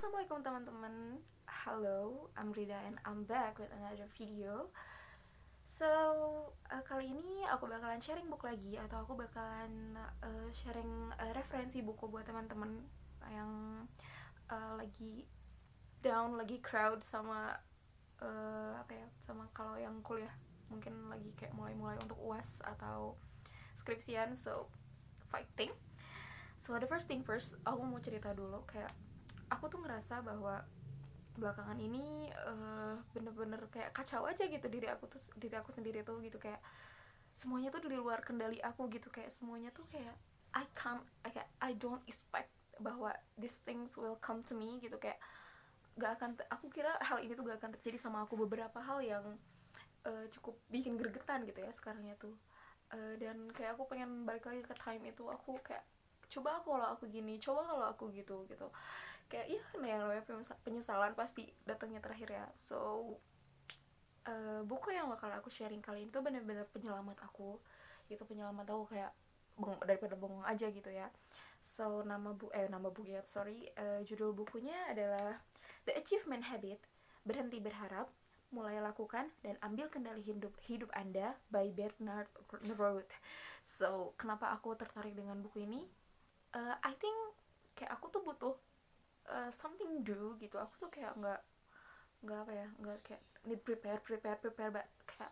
Assalamualaikum teman-teman. Hello, I'm Rida and I'm back with another video. So, kali ini aku bakalan sharing book lagi, atau aku bakalan sharing referensi buku buat teman-teman yang lagi down, lagi crowd sama sama kalau yang kuliah mungkin lagi kayak mulai-mulai untuk UAS atau skripsian, so fighting. So the first thing first, aku mau cerita dulu kayak aku tuh ngerasa bahwa belakangan ini bener-bener kayak kacau aja gitu diri aku sendiri tuh gitu, kayak semuanya tuh di luar kendali aku gitu, kayak semuanya tuh kayak I don't expect bahwa these things will come to me gitu, kayak aku kira hal ini tuh gak akan terjadi sama aku. Beberapa hal yang cukup bikin gregetan gitu ya sekarangnya tuh. Dan kayak aku pengen balik lagi ke time itu, aku kayak coba kalau aku gini, coba kalau aku gitu gitu, kayak iya kan yang namanya penyesalan pasti datangnya terakhir ya. So buku yang bakal aku sharing kali ini tuh bener-bener penyelamat aku gitu, penyelamat aku kayak daripada bengong aja gitu ya. So nama buku ya, sorry, judul bukunya adalah The Achievement Habit, Berhenti Berharap, Mulai Lakukan dan Ambil Kendali Hidup Anda by Bernard Roth. So kenapa aku tertarik dengan buku ini? I think kayak aku tuh butuh something do gitu. Aku tuh kayak nggak apa ya, nggak kayak need prepare kayak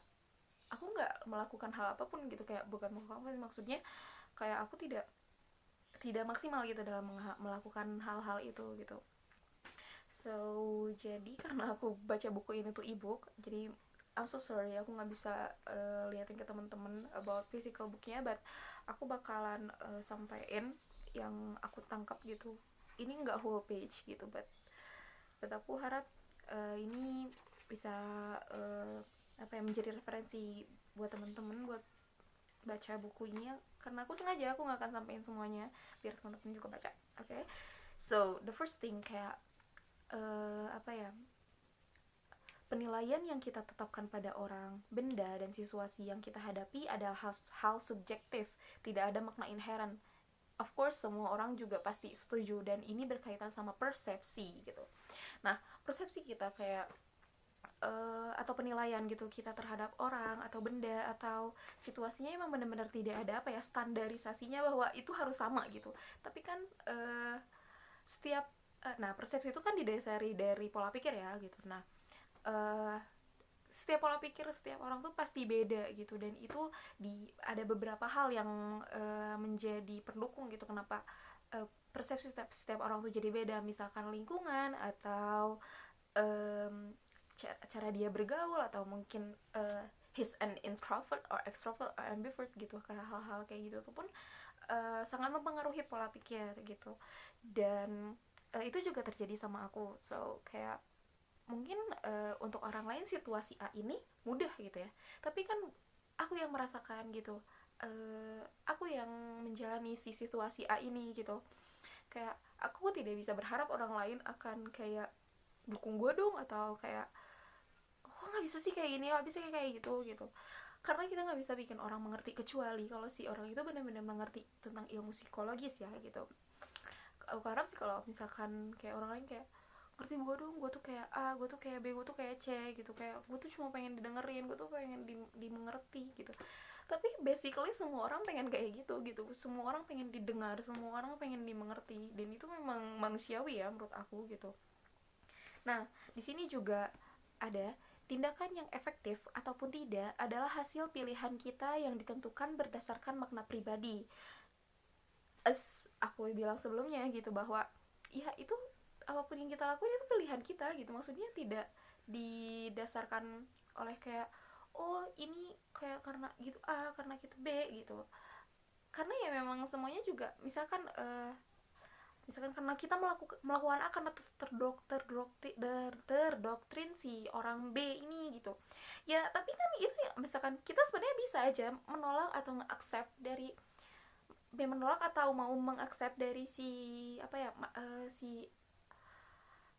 aku nggak melakukan hal apapun gitu, kayak bukan melakukan, maksudnya kayak aku tidak tidak maksimal gitu dalam melakukan hal-hal itu gitu. So jadi karena aku baca buku ini tuh ebook, jadi I'm so sorry aku nggak bisa liatin ke teman-teman about physical booknya, but aku bakalan sampein yang aku tangkap gitu. Ini nggak whole page gitu, but aku harap ini bisa menjadi referensi buat teman-teman buat baca buku ini ya, karena aku sengaja aku nggak akan sampein semuanya biar teman-teman juga baca. Oke, so the first thing kayak penilaian yang kita tetapkan pada orang, benda, dan situasi yang kita hadapi adalah hal subjektif, tidak ada makna inherent. Of course semua orang juga pasti setuju, dan ini berkaitan sama persepsi gitu. Nah, persepsi kita kayak atau penilaian gitu kita terhadap orang atau benda atau situasinya emang benar-benar tidak ada standarisasinya bahwa itu harus sama gitu. Tapi kan setiap persepsi itu kan didasari dari pola pikir ya gitu. Nah, uh, setiap pola pikir setiap orang tuh pasti beda gitu, dan itu ada beberapa hal yang menjadi pendukung gitu kenapa persepsi setiap orang tuh jadi beda, misalkan lingkungan atau cara dia bergaul, atau mungkin he's an introvert or extrovert or ambivert gitu, kayak hal-hal kayak gitu tuh pun sangat mempengaruhi pola pikir gitu. Dan itu juga terjadi sama aku. So kayak mungkin untuk orang lain situasi A ini mudah gitu ya, tapi kan aku yang merasakan gitu, aku yang menjalani si situasi A ini gitu, kayak aku tidak bisa berharap orang lain akan kayak dukung gue dong, atau kayak kok nggak bisa sih kayak gini, nggak bisa kayak gitu gitu, karena kita nggak bisa bikin orang mengerti kecuali kalau si orang itu benar-benar mengerti tentang ilmu psikologis ya gitu. Aku harap sih kalau misalkan kayak orang lain kayak ngerti gue dong, gue tuh kayak A, gue tuh kayak B, gue tuh kayak C gitu, kayak gue tuh cuma pengen didengerin, gue tuh pengen dimengerti gitu. Tapi basically semua orang pengen kayak gitu gitu, semua orang pengen didengar, semua orang pengen dimengerti, dan itu memang manusiawi ya menurut aku gitu. Nah, di sini juga ada tindakan yang efektif ataupun tidak adalah hasil pilihan kita yang ditentukan berdasarkan makna pribadi. As aku bilang sebelumnya gitu, bahwa ya itu apapun yang kita lakuin itu pilihan kita gitu, maksudnya tidak didasarkan oleh kayak oh ini kayak karena gitu A, karena gitu B gitu. Karena ya memang semuanya juga misalkan karena kita melakukan A karena terdoktrin si orang B ini gitu ya, tapi kan itu ya, misalkan kita sebenarnya bisa aja menolak atau nge-accept dari B, menolak atau mau mengaccept dari si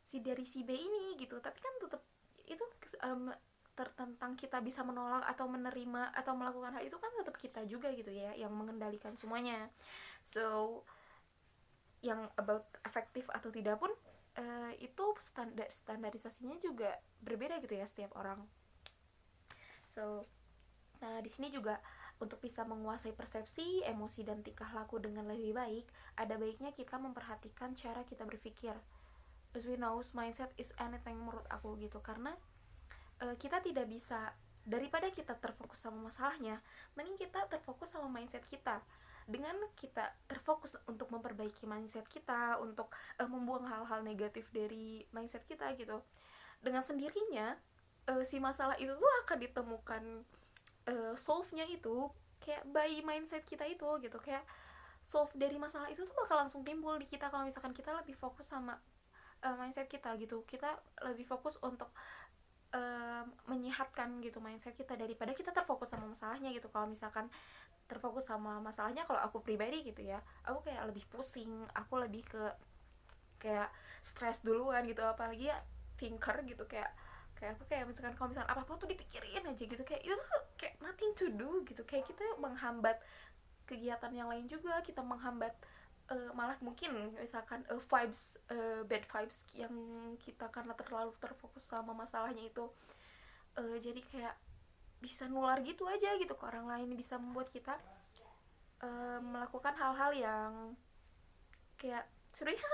si dari si B ini gitu, tapi kan tetap itu tertentang kita bisa menolak atau menerima atau melakukan hal itu kan tetap kita juga gitu ya yang mengendalikan semuanya. So yang about efektif atau tidak pun itu standarisasinya juga berbeda gitu ya setiap orang. So, nah di sini juga untuk bisa menguasai persepsi, emosi dan tingkah laku dengan lebih baik, ada baiknya kita memperhatikan cara kita berpikir. As we know, mindset is anything menurut aku gitu, karena kita tidak bisa, daripada kita terfokus sama masalahnya, mending kita terfokus sama mindset kita. Dengan kita terfokus untuk memperbaiki mindset kita, untuk membuang hal-hal negatif dari mindset kita gitu, dengan sendirinya si masalah itu tuh akan ditemukan solve-nya itu kayak by mindset kita itu gitu. Kayak solve dari masalah itu tuh bakal langsung timbul di kita kalau misalkan kita lebih fokus sama mindset kita gitu. Kita lebih fokus untuk menyehatkan gitu mindset kita, daripada kita terfokus sama masalahnya gitu. Kalau misalkan terfokus sama masalahnya, kalau aku pribadi gitu ya, aku kayak lebih pusing, aku lebih ke kayak stres duluan gitu. Apalagi ya thinker gitu, kayak aku kayak misalkan kalau misalkan apa apa tuh dipikirin aja gitu, kayak itu tuh kayak nothing to do gitu. Kayak kita menghambat kegiatan yang lain juga, kita menghambat malah mungkin misalkan bad vibes yang kita karena terlalu terfokus sama masalahnya itu, jadi kayak bisa nular gitu aja gitu ke orang lain, bisa membuat kita melakukan hal-hal yang kayak sebenarnya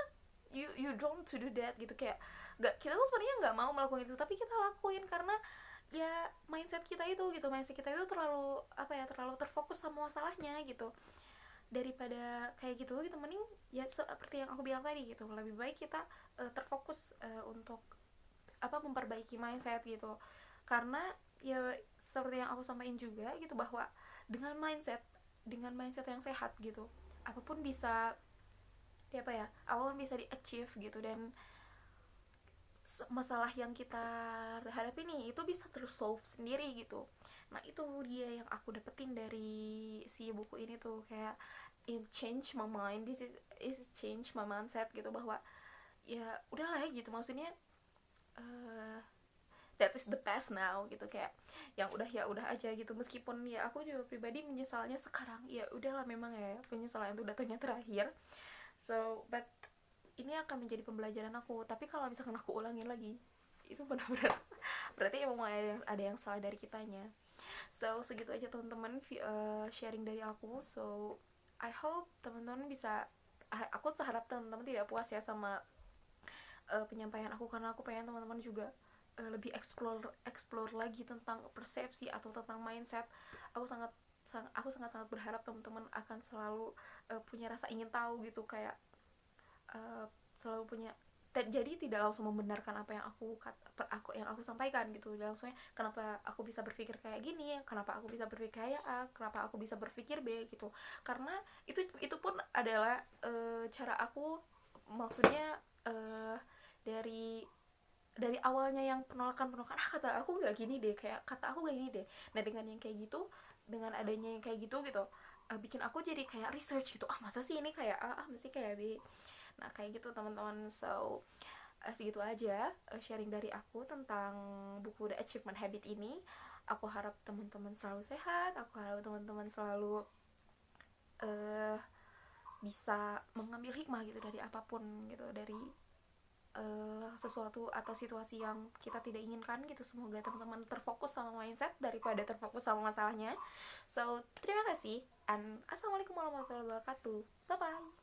you don't to do that gitu. Kayak nggak, kita tuh sebenarnya nggak mau melakukan itu, tapi kita lakuin karena ya mindset kita itu gitu. Mindset kita itu terlalu apa ya, terlalu terfokus sama masalahnya gitu. Daripada kayak gitu gitu, mending ya seperti yang aku bilang tadi gitu, lebih baik kita terfokus untuk memperbaiki mindset gitu. Karena ya seperti yang aku sampaikan juga gitu, bahwa dengan mindset yang sehat gitu, apapun bisa apapun bisa di achieve gitu. Dan masalah yang kita hadapi nih itu bisa terus solve sendiri gitu. Nah itu dia yang aku dapetin dari si buku ini tuh, kayak it change my mind, this is change my mindset gitu, bahwa ya udahlah gitu. Maksudnya that is the past now gitu. Kayak yang udah ya udah aja gitu. Meskipun ya aku juga pribadi menyesalnya sekarang, ya udahlah memang ya penyesalan itu datangnya terakhir. So but ini akan menjadi pembelajaran aku. Tapi kalau misalkan aku ulangin lagi, itu benar-benar berarti emang ada yang salah dari kitanya. So segitu aja teman-teman sharing dari aku. So I hope teman-teman bisa, aku harap teman-teman tidak puas ya sama penyampaian aku, karena aku pengen teman-teman juga lebih explore lagi tentang persepsi atau tentang mindset. Aku sangat berharap teman-teman akan selalu punya rasa ingin tahu gitu. Kayak selalu punya, jadi tidak langsung membenarkan apa yang aku sampaikan gitu. Langsungnya kenapa aku bisa berpikir kayak gini, kenapa aku bisa berpikir kayak A, kenapa aku bisa berpikir B gitu. Karena itu pun adalah cara aku. Maksudnya dari awalnya yang penolakan kata aku nggak gini deh, kayak kata aku nggak gini deh. Nah dengan yang kayak gitu, dengan adanya yang kayak gitu bikin aku jadi kayak research gitu. Masa sih ini kayak A, mesti kayak B. Nah kayak gitu teman-teman. So segitu aja sharing dari aku tentang buku The Achievement Habit ini. Aku harap teman-teman selalu sehat, aku harap teman-teman selalu bisa mengambil hikmah gitu dari apapun gitu, dari sesuatu atau situasi yang kita tidak inginkan gitu. Semoga teman-teman terfokus sama mindset daripada terfokus sama masalahnya. So terima kasih, and assalamualaikum warahmatullahi wabarakatuh. Bye bye.